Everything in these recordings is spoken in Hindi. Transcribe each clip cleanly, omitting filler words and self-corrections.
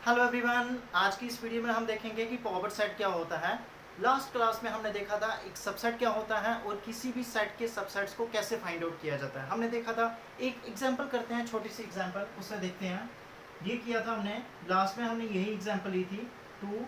हेलो एवरीवन, आज की इस वीडियो में हम देखेंगे कि पॉवर सेट क्या होता है। लास्ट क्लास में हमने देखा था एक सबसेट क्या होता है और किसी भी सेट के सबसेट्स को कैसे फाइंड आउट किया जाता है। हमने देखा था, एक एग्जांपल करते हैं, छोटी सी एग्जांपल उससे देखते हैं। ये किया था हमने लास्ट में, हमने यही एग्जांपल ली थी 2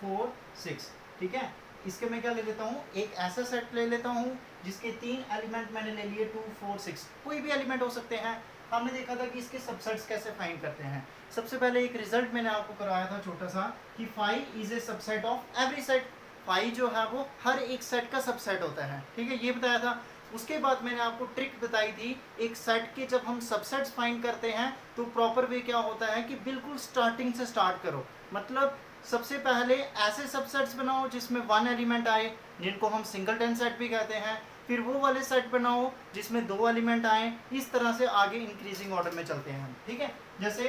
4 6। ठीक है, इसके मैं क्या ले लेता हूँ, एक ऐसा सेट ले लेता हूँ जिसके 3 एलिमेंट मैंने ले लिए 2 4 6, कोई भी एलिमेंट हो सकते हैं। हमने देखा था कि इसके सबसेट्स कैसे फाइंड करते हैं। सबसे पहले एक रिजल्ट मैंने आपको करवाया था छोटा सा कि five is a subset of every set. Five जो है वो हर एक सेट का सबसेट होता है। ठीक है, ये बताया था। उसके बाद मैंने आपको ट्रिक बताई थी, एक सेट के जब हम सबसेट्स फाइंड करते हैं तो प्रॉपर वे क्या होता है कि बिल्कुल स्टार्टिंग से स्टार्ट करो। मतलब सबसे पहले ऐसे सबसेट्स बनाओ जिसमें वन एलिमेंट आए, जिनको हम सिंगलटन सेट भी कहते हैं। फिर वो वाले सेट बनाओ जिसमें 2 एलिमेंट आए। इस तरह से आगे इंक्रीजिंग ऑर्डर में चलते हैं हम। ठीक है, जैसे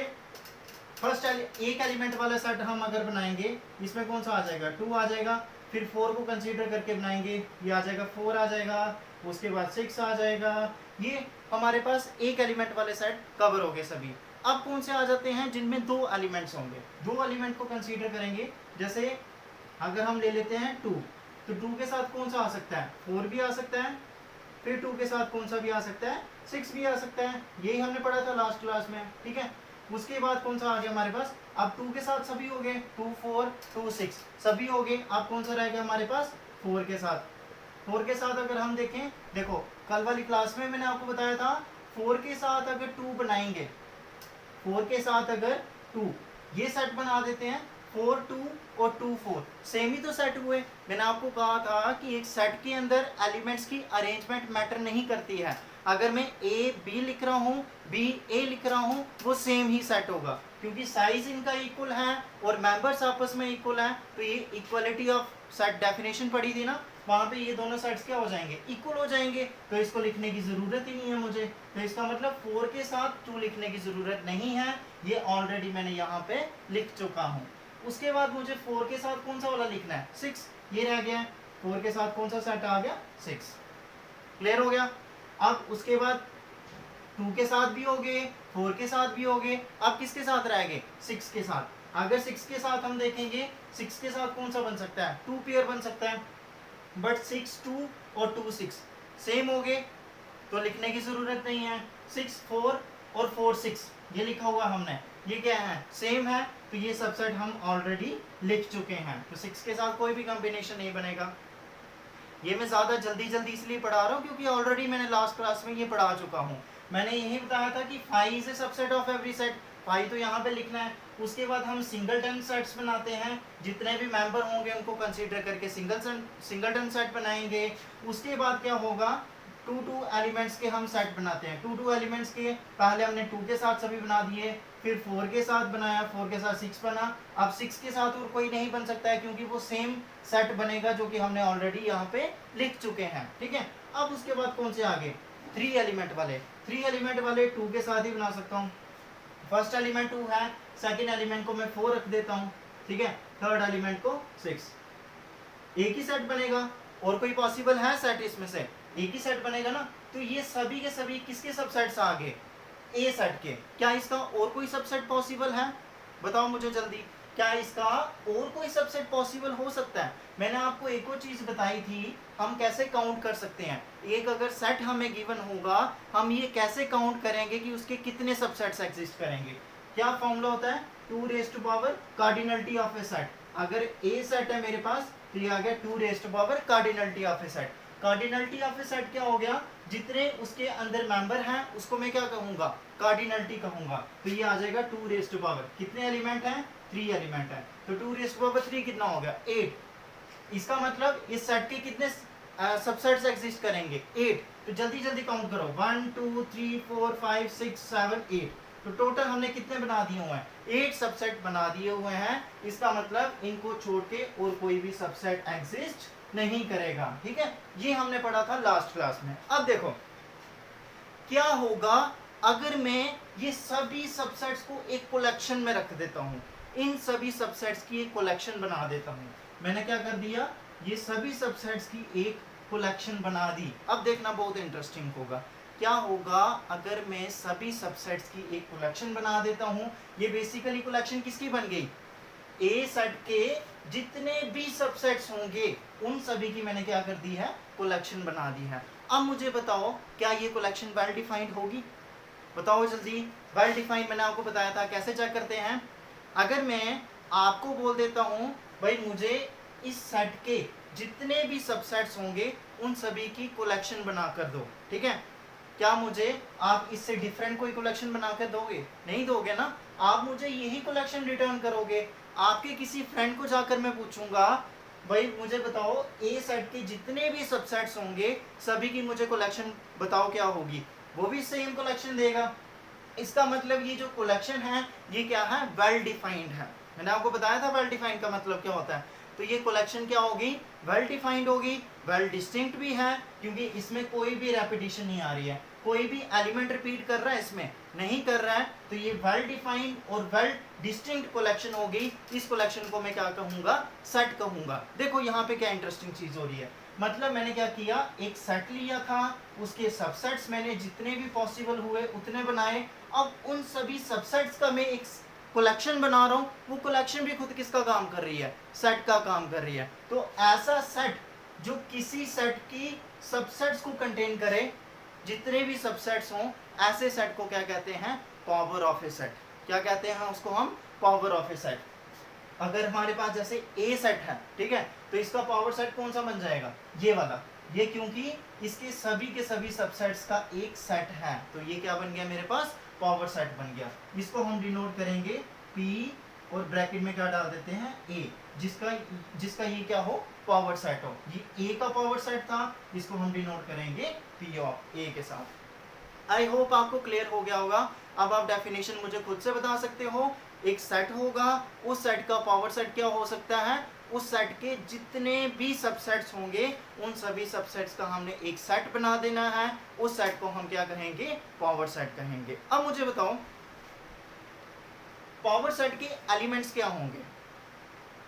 फर्स्ट एक एलिमेंट वाला सेट हम अगर बनाएंगे, इसमें कौन सा आ जाएगा, 2 आ जाएगा। फिर 4 को कंसीडर करके बनाएंगे, ये आ जाएगा 4 आ जाएगा। उसके बाद 6 आ जाएगा। ये हमारे पास एक एलिमेंट वाले सेट कवर हो गए सभी। अब कौन से आ जाते हैं जिनमें 2 एलिमेंट्स होंगे, 2 एलिमेंट को कंसीडर करेंगे। जैसे अगर हम ले लेते हैं 2, तो 2 के साथ कौन सा आ सकता है, 4 भी आ सकता है। फिर 2 के साथ कौन सा भी आ सकता है, 6 भी आ सकता है। यही हमने पढ़ा था लास्ट क्लास में। ठीक है, उसके बाद कौन सा आ गया हमारे पास, अब 2 के साथ सभी हो गए, 2 4 2 6 सभी हो गए। अब कौन सा रह गया हमारे पास, 4 के साथ। 4 के साथ अगर हम देखें, देखो कल वाली क्लास में मैंने आपको बताया था 4 के साथ अगर 2 बनाएंगे, 4 के साथ अगर 2 ये सेट बना देते हैं, 4 2 और 2 4 सेम ही तो सेट हुए। मैंने आपको कहा था कि एक सेट के अंदर एलिमेंट्स की अरेंजमेंट मैटर नहीं करती है। अगर मैं ए बी लिख रहा हूँ, बी ए लिख रहा हूँ, वो सेम ही सेट होगा क्योंकि साइज इनका इक्वल है और मेंबर्स आपस में इक्वल है। तो ये इक्वलिटी ऑफ सेट डेफिनेशन पढ़ी थी ना, वहां पे ये दोनों सेट्स क्या हो जाएंगे, इक्वल हो जाएंगे। तो इसको लिखने की जरूरत ही नहीं है मुझे। तो इसका मतलब 4 के साथ 2 लिखने की जरूरत नहीं है, ये ऑलरेडी मैंने यहाँ पे लिख चुका हूँ। उसके बाद मुझे 4 के साथ कौन सा वाला लिखना है, 6, ये रह गया है। 4 के साथ कौन सा सेट आ गया, 6। क्लियर हो गया। अब उसके बाद 2 के साथ भी हो गए, 4 के साथ भी हो गए। अब किसके साथ रह गए, 6 के साथ। अगर 6 के साथ हम देखेंगे, 6 के साथ कौन सा बन सकता है, 2 पेयर बन सकता है। बट 6 2 और 2 6 सेम हो गए, तो लिखने की जरूरत नहीं है। 6 4 और 4 6 ये लिखा हुआ हमने, ये क्या है, सेम है। तो ये सबसेट हम ऑलरेडी लिख चुके हैं। तो 6 के साथ कोई भी कॉम्बिनेशन नहीं बनेगा। ये मैं ज़्यादा जल्दी इसलिए पढ़ा रहा हूँ क्योंकि ऑलरेडी मैंने लास्ट क्लास में ये पढ़ा चुका हूँ। मैंने यही बताया था कि 5 is a subset of every set. 5 तो यहाँ पे लिखना है। उसके बाद हम सिंगलटन सेट्स बनाते हैं, जितने भी मेंबर होंगे उनको कंसीडर करके सिंगलटन सेट बनाएंगे। उसके बाद क्या होगा, 2 2 एलिमेंट्स के हम सेट बनाते हैं। 2 2 एलिमेंट्स के पहले हमने 2 के साथ सभी बना दिए, फिर 4 के साथ बनाया, 4 के साथ 6 बना। अब 6 के साथ और कोई नहीं बन सकता है क्योंकि वो सेम सेट बनेगा जो कि हमने ऑलरेडी यहाँ पे लिख चुके हैं। ठीक है, अब उसके बाद कौन से आगे, 3 एलिमेंट वाले। 3 एलिमेंट वाले 2 के साथ ही बना सकता हूँ। फर्स्ट एलिमेंट 2 है, सेकेंड एलिमेंट को मैं 4 रख देता हूँ। ठीक है, थर्ड एलिमेंट को 6। एक ही सेट बनेगा, और कोई पॉसिबल है सेट इसमें से, एक ही सेट बनेगा ना। तो ये सभी के सभी किसके सबसेट्स आ गए, ए सेट के। क्या इसका और कोई सबसेट पॉसिबल है, बताओ मुझे जल्दी, क्या इसका और कोई सबसेट पॉसिबल हो सकता है। मैंने आपको एक और चीज बताई थी, हम कैसे काउंट कर सकते हैं। एक अगर सेट हमें गिवन होगा, हम ये कैसे काउंट करेंगे कि उसके कितने सबसेट्स एग्जिस्ट करेंगे। क्या फॉर्मूला होता है, 2 raise to power cardinality of a set. अगर ए सेट है मेरे पास, तो ये आ गया 2 raise to power cardinality of a set. Cardinality of a set क्या हो गया, जितने उसके अंदर मेंबर हैं उसको मैं क्या कहूंगा, कार्डिनलिटी कहूंगा। तो ये आ जाएगा 2 रेज़ टू पावर, कितने एलिमेंट हैं, 3 एलिमेंट हैं। तो 2 रेज़ टू पावर 3 कितना हो गया, 8। इसका मतलब इस सेट के कितने सबसेट्स एग्जिस्ट करेंगे, 8। तो जल्दी काउंट करो, 1 2 3 4 5 6 7 8। तो टोटल हमने कितने बना दिए हुए हैं, 8 सबसेट बना दिए हुए हैं। इसका मतलब इनको छोड़ के और कोई भी सबसेट एग्जिस्ट नहीं करेगा। ठीक है, ये हमने पढ़ा था लास्ट क्लास में। अब देखो क्या होगा अगर मैं ये सभी सबसेट्स को एक कलेक्शन में रख देता हूं, इन सभी सबसेट्स की एक कलेक्शन बना देता हूं। मैंने क्या कर दिया, ये सभी सबसेट्स की एक कलेक्शन बना दी। अब देखना बहुत इंटरेस्टिंग होगा। क्या होगा अगर मैं सभी सबसेट्स की एक कलेक्शन बना देता हूं। ये बेसिकली कलेक्शन किसकी बन गई, ए सेट के जितने भी सबसेट्स होंगे उन सभी की मैंने क्या कर दी है, कलेक्शन बना दी है। अब मुझे बताओ क्या ये कलेक्शन वेल डिफाइंड होगी, बताओ जल्दी। वेल डिफाइंड मैंने आपको बताया था, कैसे चेक करते हैं। अगर मैं आपको बोल देता हूं भाई मुझे इस सेट के जितने भी सबसेट्स होंगे उन सभी की कलेक्शन बना कर दो, ठीक है, क्या मुझे आप इससे डिफरेंट कोई कलेक्शन बना कर दोगे, नहीं दोगे ना, आप मुझे यही कलेक्शन रिटर्न करोगे। आपके किसी फ्रेंड को जाकर मैं पूछूंगा भाई मुझे बताओ ए सेट के जितने भी सबसेट्स होंगे सभी की मुझे कलेक्शन बताओ क्या होगी, वो भी सेम कलेक्शन देगा। इसका मतलब ये जो कलेक्शन है ये क्या है, वेल डिफाइंड है। मैंने आपको बताया था वेल डिफाइंड का मतलब क्या होता है। तो ये कलेक्शन क्या होगी, वेल डिफाइंड होगी, वेल डिस्टिंक्ट भी है क्योंकि इसमें कोई भी रेपिटेशन नहीं आ रही है, कोई भी एलिमेंट रिपीट कर रहा है इसमें नहीं कर रहा है। तो ये वेल डिफाइंड और वेल डिस्टिंक्ट कलेक्शन होगी। इस कलेक्शन को मैं क्या कहूंगा, सेट कहूंगा। देखो यहाँ पे क्या इंटरेस्टिंग चीज हो रही है, मतलब मैंने क्या किया, एक सेट लिया था, उसके सबसेट्स मैंने जितने भी पॉसिबल हुए उतने बनाए। अब उन सभी सबसेट्स का मैं एक कलेक्शन बना रहा हूँ, वो कलेक्शन भी खुद किसका काम कर रही है, सेट का काम कर रही है। तो ऐसा सेट जो किसी सेट की सबसेट्स को कंटेन करे, जितने भी सबसेट्स हों, ऐसे सेट को क्या कहते हैं, पावर ऑफ ए सेट। क्या कहते हैं उसको हम, पावर ऑफ ए सेट। अगर हमारे पास जैसे ए सेट है, ठीक है, तो इसका पावर सेट कौन सा बन जाएगा, ये वाला, ये क्योंकि इसके सभी के सभी सबसेट्स का एक सेट है, तो ये क्या बन गया मेरे पास, पावर सेट बन गया। इसको हम डिनोट करेंगे P और ब्रैकेट में क्या डाल देते हैं, A, जिसका ये क्या हो, पावर सेट हो। ये A का पावर सेट था, इसको हम डिनोट करेंगे P ऑफ A के साथ। आई होप आपको क्लियर हो गया होगा। अब आप डेफिनेशन मुझे खुद से बता सकते हो। एक सेट होगा, उस सेट का पावर सेट क्या हो सकता है, उस सेट के जितने भी सबसेट्स होंगे उन सभी सबसेट्स का हमने एक सेट बना देना है। उस सेट को हम क्या कहेंगे, पावर सेट कहेंगे। अब मुझे बताओ पावर सेट के एलिमेंट्स क्या होंगे,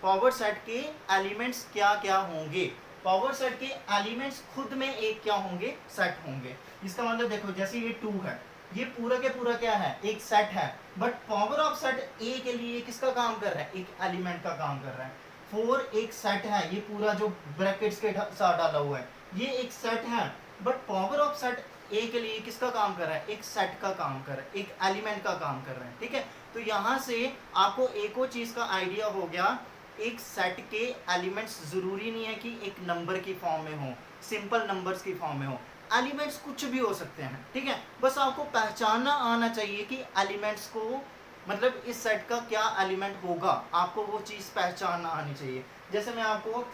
पावर सेट के एलिमेंट्स क्या क्या होंगे। पावर सेट के एलिमेंट्स खुद में एक क्या होंगे, सेट होंगे। इसका मतलब देखो जैसे ये 2 है, ये पूरा के पूरा क्या है, एक सेट है, बट पावर ऑफ सेट ए के लिए किसका काम कर रहा है, एक एलिमेंट का काम कर रहा है। 4 एक सेट है, ये पूरा जो ब्रैकेट्स के साथ डाला हुआ है ये एक सेट है, बट पावर ऑफ सेट ए के लिए किसका काम कर रहा है, एक सेट का काम कर रहा है, एक एलिमेंट का काम कर रहा है, ठीक है। तो यहाँ से आपको एक और चीज का आइडिया हो गया, एक सेट के एलिमेंट्स जरूरी नहीं है कि एक नंबर की फॉर्म में हो, सिंपल नंबर्स की फॉर्म में हो, एलिमेंट्स कुछ भी हो सकते हैं, ठीक है। बस आपको पहचानना आना चाहिए कि एलिमेंट्स को, मतलब इस सेट का क्या एलिमेंट होगा, आपको वो चीज़ पहचानना आनी चाहिए। जैसे मैं आपको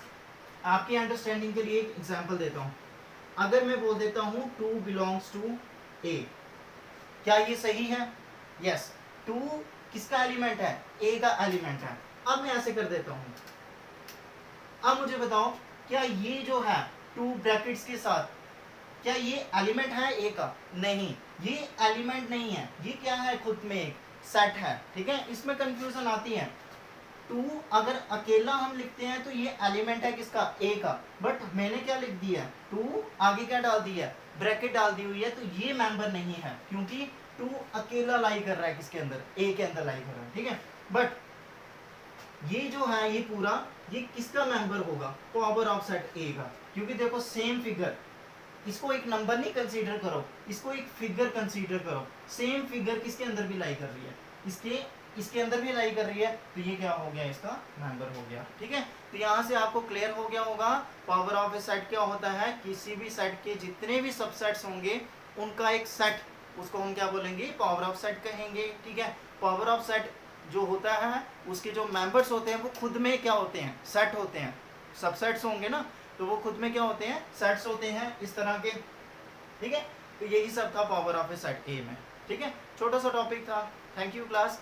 आपकी अंडरस्टैंडिंग के लिए एक एग्जांपल देता हूँ। अगर मैं बोल देता हूँ 2 बिलोंग्स टू ए, क्या ये सही है, यस, 2 किसका एलिमेंट है, ए का एलिमेंट है। अब मैं ऐसे कर देता हूँ, अब मुझे बताओ क्या ये जो है 2 ब्रैकेट्स के साथ, क्या ये एलिमेंट है ए का, नहीं, ये एलिमेंट नहीं है, ये क्या है, खुद में एक सेट है, ठीक है। इसमें कंफ्यूजन आती है। 2 अगर अकेला हम लिखते हैं तो ये एलिमेंट है किसका, ए का, बट मैंने क्या लिख दिया है, 2 आगे क्या डाल दिया है, ब्रैकेट डाल दी हुई है, तो ये मेंबर नहीं है क्योंकि 2 अकेला लाई कर रहा है किसके अंदर, ए के अंदर लाई कर रहा है, ठीक है। बट ये जो है ये पूरा, ये किसका मेंबर होगा, पावर ऑफ सेट ए का, क्योंकि देखो सेम फिगर, इसको एक नंबर नहीं कंसीडर करो, इसको एक फिगर कंसीडर करो, सेम फिगर किसके अंदर भी लाई कर रही है, इसके अंदर भी लाई कर रही है, तो ये क्या हो गया, इसका मेंबर हो गया, ठीक है। तो यहाँ से आपको क्लियर हो गया होगा पावर ऑफ ए सेट क्या होता है, किसी भी सेट के जितने भी सबसेट्स होंगे उनका एक सेट, उसको हम क्या बोलेंगे, पावर ऑफ सेट कहेंगे, ठीक है। पावर ऑफ सेट जो होता है उसके जो मेंबर्स होते हैं वो खुद में क्या होते हैं, सेट होते हैं। सबसेट्स होंगे ना तो वो खुद में क्या होते हैं, सेट्स होते हैं इस तरह के, ठीक है। तो यही सब था पावर ऑफ ए सेट ए में, ठीक है। छोटा सा टॉपिक था। Thank you class.